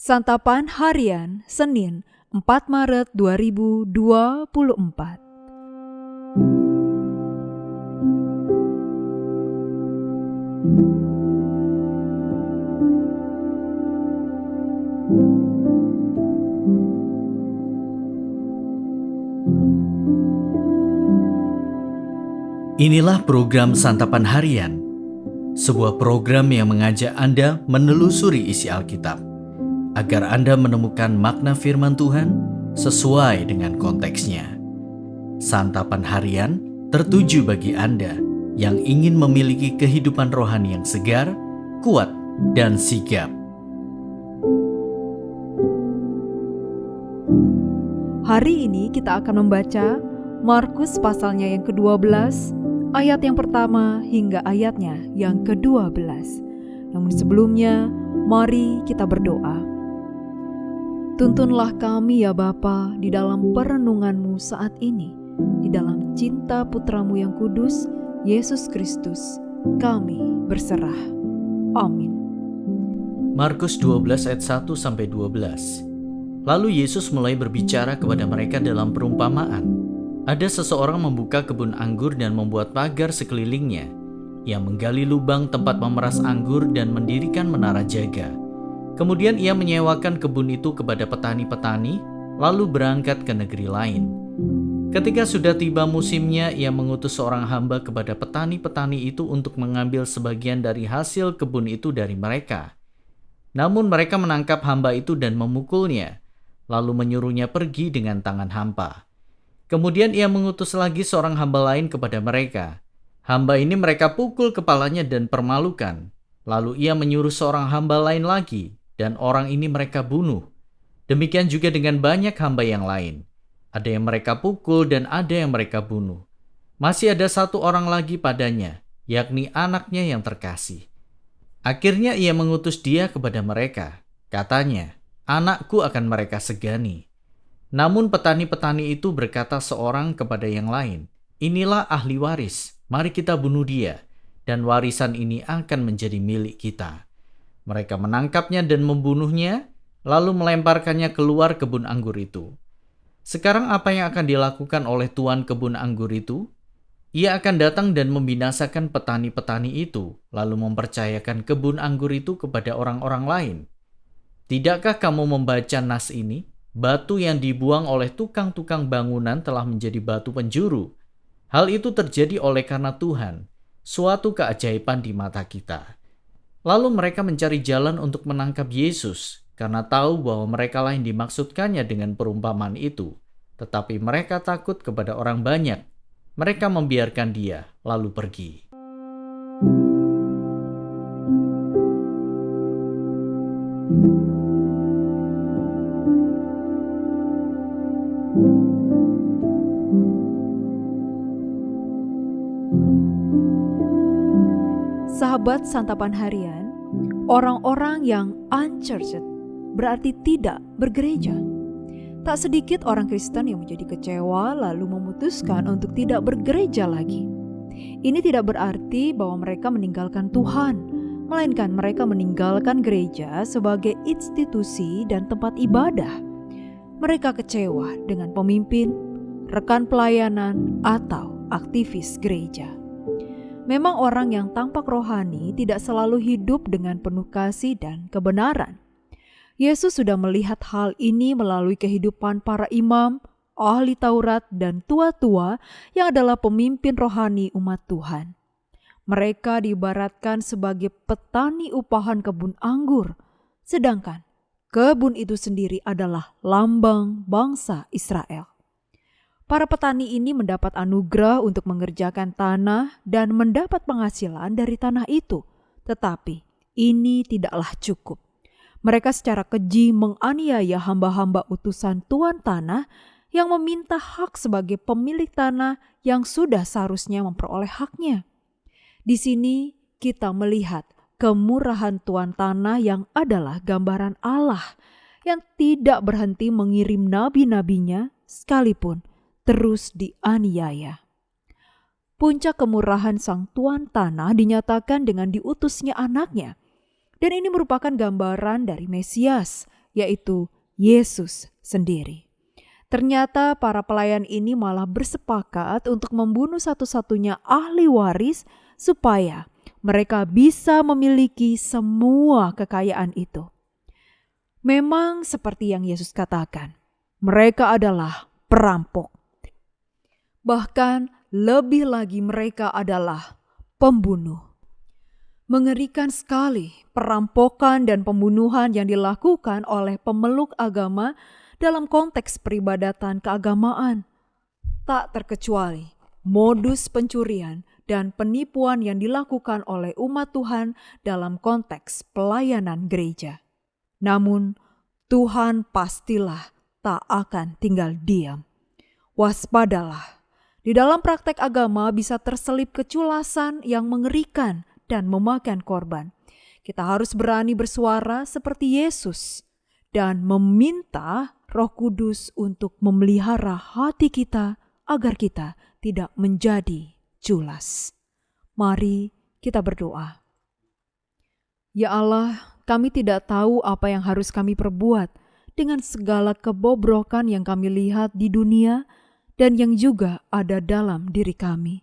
Santapan Harian Senin 4 Maret 2024. Inilah program Santapan Harian, sebuah program yang mengajak Anda menelusuri isi Alkitab, agar Anda menemukan makna firman Tuhan sesuai dengan konteksnya. Santapan Harian tertuju bagi Anda yang ingin memiliki kehidupan rohani yang segar, kuat, dan sigap. Hari ini kita akan membaca Markus pasalnya yang ke-12, ayat yang pertama hingga ayatnya yang ke-12. Namun sebelumnya, mari kita berdoa. Tuntunlah kami ya Bapa di dalam perenungan-Mu saat ini, di dalam cinta Putra-Mu yang kudus, Yesus Kristus, kami berserah. Amin. Markus 12 ayat 1-12. Lalu Yesus mulai berbicara kepada mereka dalam perumpamaan. Ada seseorang membuka kebun anggur dan membuat pagar sekelilingnya. Ia menggali lubang tempat memeras anggur dan mendirikan menara jaga. Kemudian ia menyewakan kebun itu kepada petani-petani, lalu berangkat ke negeri lain. Ketika sudah tiba musimnya, ia mengutus seorang hamba kepada petani-petani itu untuk mengambil sebagian dari hasil kebun itu dari mereka. Namun mereka menangkap hamba itu dan memukulnya, lalu menyuruhnya pergi dengan tangan hampa. Kemudian ia mengutus lagi seorang hamba lain kepada mereka. Hamba ini mereka pukul kepalanya dan permalukan. Lalu ia menyuruh seorang hamba lain lagi, dan orang ini mereka bunuh. Demikian juga dengan banyak hamba yang lain. Ada yang mereka pukul dan ada yang mereka bunuh. Masih ada satu orang lagi padanya, yakni anaknya yang terkasih. Akhirnya ia mengutus dia kepada mereka. Katanya, "Anakku akan mereka segani." Namun petani-petani itu berkata seorang kepada yang lain, "Inilah ahli waris, mari kita bunuh dia, dan warisan ini akan menjadi milik kita." Mereka menangkapnya dan membunuhnya, lalu melemparkannya keluar kebun anggur itu. Sekarang apa yang akan dilakukan oleh tuan kebun anggur itu? Ia akan datang dan membinasakan petani-petani itu, lalu mempercayakan kebun anggur itu kepada orang-orang lain. Tidakkah kamu membaca nas ini? Batu yang dibuang oleh tukang-tukang bangunan telah menjadi batu penjuru. Hal itu terjadi oleh karena Tuhan, suatu keajaiban di mata kita. Lalu mereka mencari jalan untuk menangkap Yesus, karena tahu bahwa mereka lain dimaksudkannya dengan perumpamaan itu. Tetapi mereka takut kepada orang banyak. Mereka membiarkan dia, lalu pergi. Sahabat Santapan Harian, orang-orang yang unchurched berarti tidak bergereja. Tak sedikit orang Kristen yang menjadi kecewa lalu memutuskan untuk tidak bergereja lagi. Ini tidak berarti bahwa mereka meninggalkan Tuhan, melainkan mereka meninggalkan gereja sebagai institusi dan tempat ibadah. Mereka kecewa dengan pemimpin, rekan pelayanan, atau aktivis gereja. Memang orang yang tampak rohani tidak selalu hidup dengan penuh kasih dan kebenaran. Yesus sudah melihat hal ini melalui kehidupan para imam, ahli Taurat, dan tua-tua yang adalah pemimpin rohani umat Tuhan. Mereka diibaratkan sebagai petani upahan kebun anggur, sedangkan kebun itu sendiri adalah lambang bangsa Israel. Para petani ini mendapat anugerah untuk mengerjakan tanah dan mendapat penghasilan dari tanah itu. Tetapi ini tidaklah cukup. Mereka secara keji menganiaya hamba-hamba utusan tuan tanah yang meminta hak sebagai pemilik tanah yang sudah seharusnya memperoleh haknya. Di sini kita melihat kemurahan tuan tanah yang adalah gambaran Allah yang tidak berhenti mengirim nabi-nabinya sekalipun terus dianiaya. Puncak kemurahan sang tuan tanah dinyatakan dengan diutusnya anaknya. Dan ini merupakan gambaran dari Mesias yaitu Yesus sendiri. Ternyata para pelayan ini malah bersepakat untuk membunuh satu-satunya ahli waris supaya mereka bisa memiliki semua kekayaan itu. Memang seperti yang Yesus katakan, mereka adalah perampok. Bahkan lebih lagi mereka adalah pembunuh. Mengerikan sekali perampokan dan pembunuhan yang dilakukan oleh pemeluk agama dalam konteks peribadatan keagamaan. Tak terkecuali modus pencurian dan penipuan yang dilakukan oleh umat Tuhan dalam konteks pelayanan gereja. Namun Tuhan pastilah tak akan tinggal diam. Waspadalah. Di dalam praktek agama bisa terselip keculasan yang mengerikan dan memakan korban. Kita harus berani bersuara seperti Yesus dan meminta Roh Kudus untuk memelihara hati kita agar kita tidak menjadi culas. Mari kita berdoa. Ya Allah, kami tidak tahu apa yang harus kami perbuat dengan segala kebobrokan yang kami lihat di dunia dan yang juga ada dalam diri kami.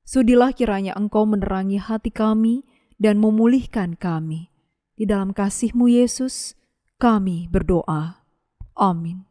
Sudilah kiranya Engkau menerangi hati kami dan memulihkan kami. Di dalam kasih-Mu Yesus, kami berdoa. Amin.